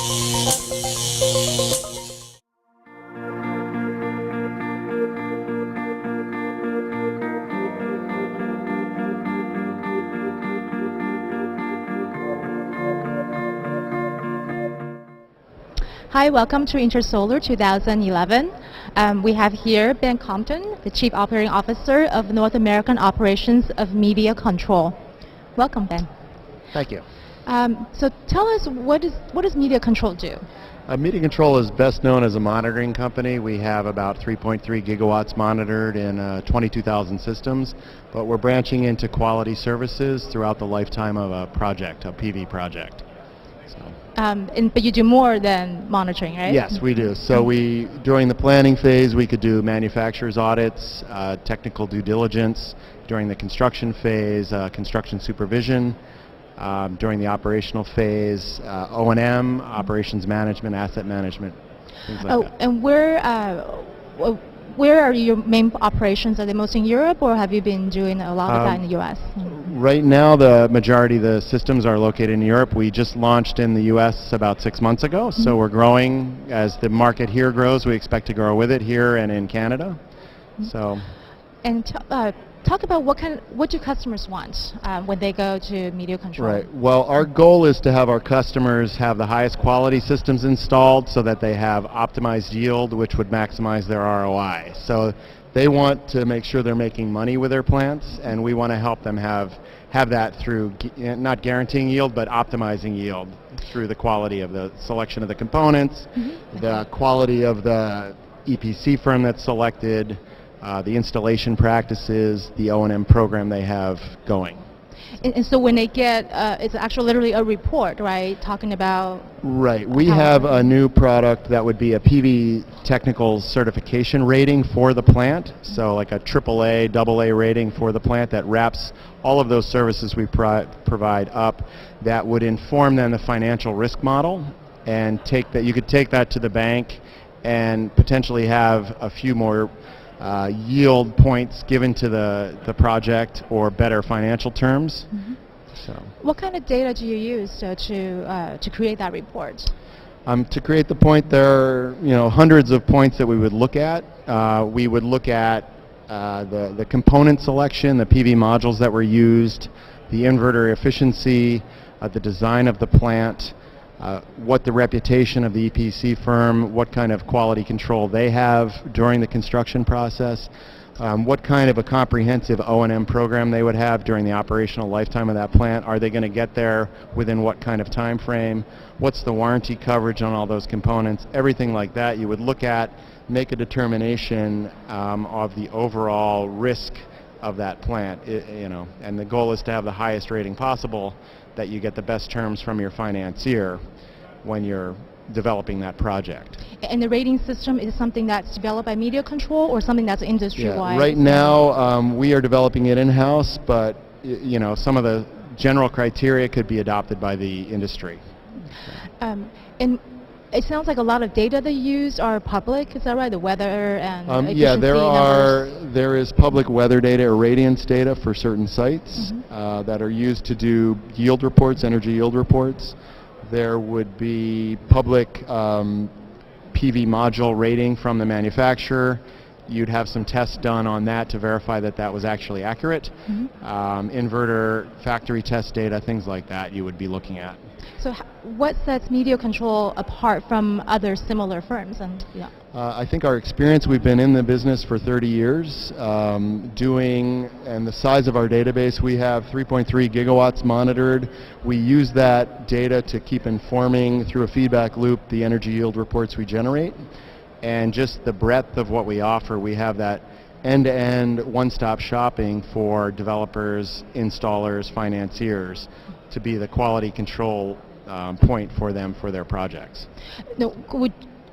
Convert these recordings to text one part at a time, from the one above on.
Hi, welcome to Intersolar 2011. We have here Ben Compton, the Chief Operating Officer of North American Operations of Meteocontrol. Welcome, Ben. Thank you. So tell us, what does Meteocontrol do? Meteocontrol is best known as a monitoring company. We have about 3.3 gigawatts monitored in 22,000 systems, but we're branching into quality services throughout the lifetime of a project, a PV project. But you do more than monitoring, right? Yes, we do. So during the planning phase, we could do manufacturer's audits, technical due diligence. During the construction phase, construction supervision. During the operational phase, O&M, operations management, asset management, things like that. And where are your main operations? Are they mostly in Europe, or have you been doing a lot of that in the U.S.? Right now, the majority of the systems are located in Europe. We just launched in the U.S. about 6 months ago, so we're growing. As the market here grows, we expect to grow with it here and in Canada. So. And talk about what do customers want when they go to Meteocontrol? Right. Well, our goal is to have our customers have the highest quality systems installed so that they have optimized yield, which would maximize their ROI. So they want to make sure they're making money with their plants, and we want to help them have that through not guaranteeing yield, but optimizing yield through the quality of the selection of the components, the quality of the EPC firm that's selected, the installation practices, the O&M program they have going. And so when they get, it's actually literally a report, right, talking about... Right. We have a new product that would be a PV technical certification rating for the plant, so like a AAA, AA rating for the plant that wraps all of those services we provide up, that would inform then the financial risk model, and you could take that to the bank and potentially have a few more yield points given to the project or better financial terms. So, what kind of data do you use to create that report? To create the point, there are hundreds of points that we would look at. We would look at the component selection, the PV modules that were used, the inverter efficiency, the design of the plant, what the reputation of the EPC firm, what kind of quality control they have during the construction process, what kind of a comprehensive O&M program they would have during the operational lifetime of that plant. Are they going to get there within what kind of time frame? What's the warranty coverage on all those components? Everything like that you would look at, make a determination of the overall risk of that plant, and the goal is to have the highest rating possible, that you get the best terms from your financier when you're developing that project. And the rating system is something that's developed by Meteocontrol or something that's industry-wide? Yeah, right now we are developing it in-house, but some of the general criteria could be adopted by the industry. And it sounds like a lot of data they use are public, is that right? The weather and efficiency numbers? There is public weather data or radiance data for certain sites that are used to do yield reports, energy yield reports. There would be public PV module rating from the manufacturer. You'd have some tests done on that to verify that was actually accurate. Inverter factory test data, things like that you would be looking at. So what sets Meteocontrol apart from other similar firms? I think our experience, we've been in the business for 30 years and the size of our database, we have 3.3 gigawatts monitored. We use that data to keep informing through a feedback loop the energy yield reports we generate. And just the breadth of what we offer, we have that end-to-end one-stop shopping for developers, installers, financiers to be the quality control point for them for their projects. No,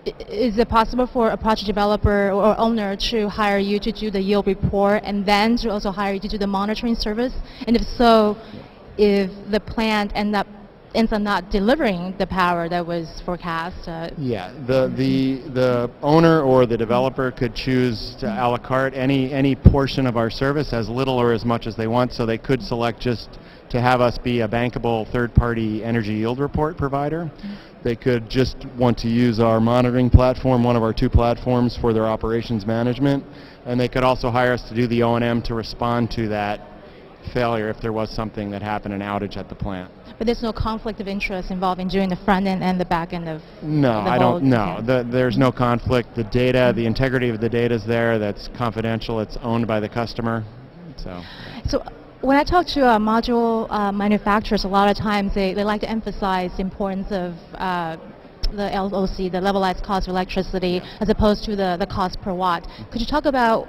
is it possible for a project developer or owner to hire you to do the yield report and then to also hire you to do the monitoring service? And if so, if the plant ends up not delivering the power that was forecast? The owner or the developer could choose to a la carte any portion of our service, as little or as much as they want, so they could select just to have us be a bankable third-party energy yield report provider. They could just want to use our monitoring platform, one of our 2 platforms, for their operations management, and they could also hire us to do the O&M to respond to that failure if there was something that happened, an outage at the plant. But there's no conflict of interest involved in doing the front end and the back end of No, the I whole don't. No, thing. there's no conflict. The data, the integrity of the data is there. That's confidential. It's owned by the customer. So when I talk to module manufacturers, a lot of times they like to emphasize the importance of the LOC, the levelized cost of electricity, as opposed to the cost per watt. Could you talk about,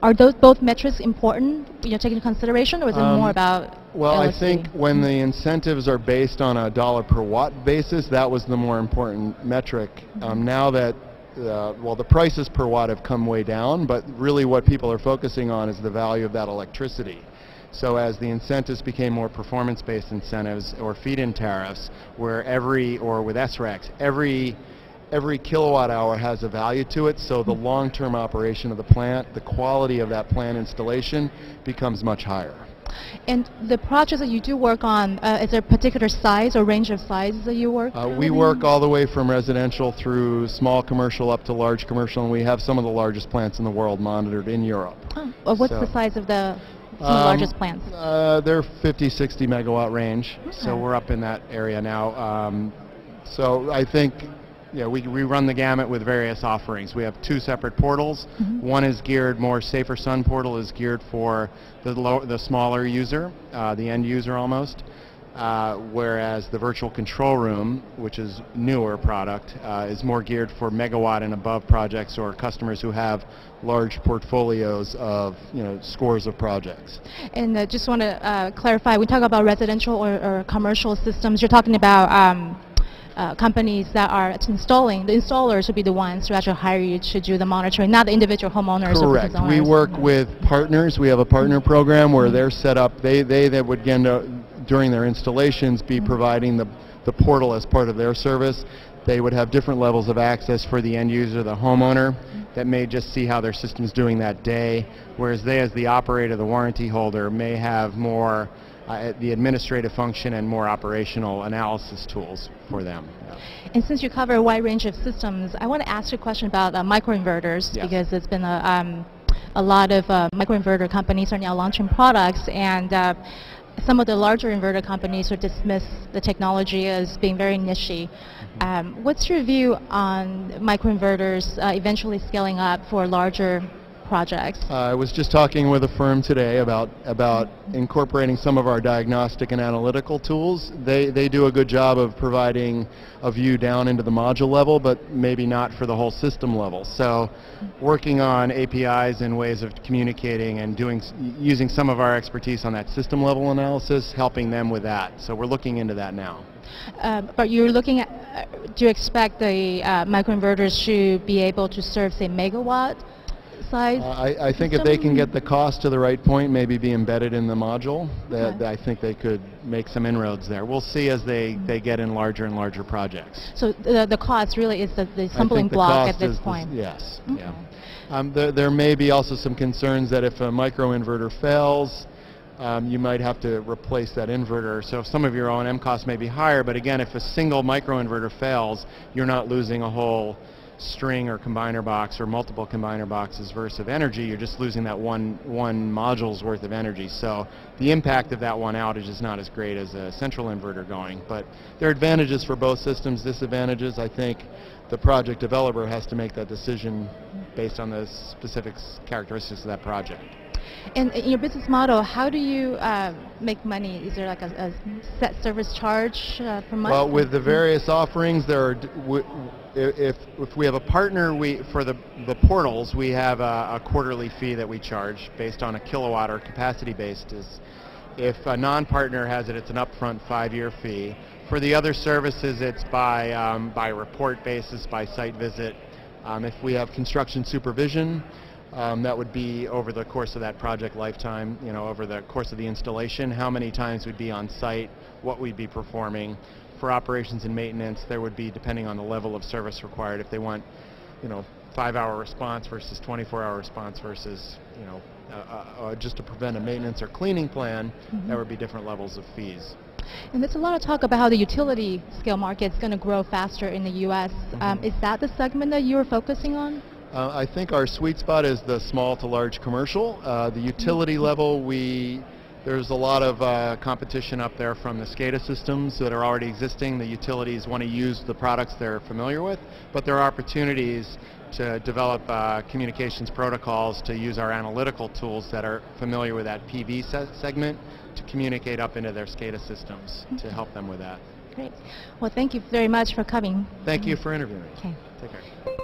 are those both metrics important, taken into consideration, or is it more about Well, LOC? I think when the incentives are based on a dollar per watt basis, that was the more important metric. Now that the prices per watt have come way down, but really what people are focusing on is the value of that electricity. So as the incentives became more performance-based incentives or feed-in tariffs, where with SRECs, every kilowatt hour has a value to it, so the long-term operation of the plant, the quality of that plant installation becomes much higher. And the projects that you do work on, is there a particular size or range of sizes that you work? We work all the way from residential through small commercial up to large commercial, and we have some of the largest plants in the world monitored in Europe. What's the size of some of the largest plants? They're 50, 60 megawatt range, so we're up in that area now. So I think we run the gamut with various offerings. We have 2 separate portals. One is geared more, Safer Sun portal is geared for the smaller user, the end user almost, whereas the virtual control room, which is newer product, is more geared for megawatt and above projects or customers who have large portfolios of scores of projects. And just want to clarify, we talk about residential or commercial systems, you're talking about companies that are installing. The installers would be the ones who actually hire you to do the monitoring, not the individual homeowners. Correct. Or we work with partners. We have a partner program where they're set up. They would during their installations be providing the portal as part of their service. They would have different levels of access for the end user, the homeowner, that may just see how their system's doing that day, whereas they, as the operator, the warranty holder, may have more the administrative function and more operational analysis tools for them. And since you cover a wide range of systems, I want to ask you a question about microinverters, because there's been a lot of microinverter companies are now launching products, and some of the larger inverter companies would dismiss the technology as being very niche-y. What's your view on microinverters eventually scaling up for larger projects? I was just talking with a firm today about incorporating some of our diagnostic and analytical tools. They do a good job of providing a view down into the module level, but maybe not for the whole system level. So working on APIs and ways of communicating and using some of our expertise on that system level analysis, helping them with that. So we're looking into that now. But you're looking at, do you expect the microinverters to be able to serve, say, megawatt size? I think if they can get the cost to the right point, maybe be embedded in the module, I think they could make some inroads there. We'll see as they get in larger and larger projects. So the cost really is the stumbling block at this point? Yes. Okay. Yeah. There may be also some concerns that if a microinverter fails, you might have to replace that inverter. So some of your O&M costs may be higher, but again, if a single microinverter fails, you're not losing a whole string or combiner box or multiple combiner boxes worth of energy. You're just losing that one module's worth of energy. So the impact of that one outage is not as great as a central inverter going. But there are advantages for both systems, disadvantages. I think the project developer has to make that decision based on the specific characteristics of that project. And in your business model, how do you make money? Is there like a set service charge per month? Well, with the various offerings, there are. If we have a partner, for the portals, we have a quarterly fee that we charge based on a kilowatt or capacity basis. If a non-partner has it, it's an upfront 5-year fee. For the other services, it's by report basis, by site visit. If we have construction supervision, that would be over the course of that project lifetime, over the course of the installation, how many times we'd be on site, what we'd be performing. For operations and maintenance, there would be, depending on the level of service required, if they want, 5-hour response versus 24-hour response versus, just to prevent a maintenance or cleaning plan, there would be different levels of fees. And there's a lot of talk about how the utility scale market is going to grow faster in the U.S. Is that the segment that you're focusing on? I think our sweet spot is the small to large commercial. The utility level, there's a lot of competition up there from the SCADA systems that are already existing. The utilities want to use the products they're familiar with, but there are opportunities to develop communications protocols to use our analytical tools that are familiar with that PV segment to communicate up into their SCADA systems to help them with that. Great. Well, thank you very much for coming. Thank you for interviewing. Okay. Take care.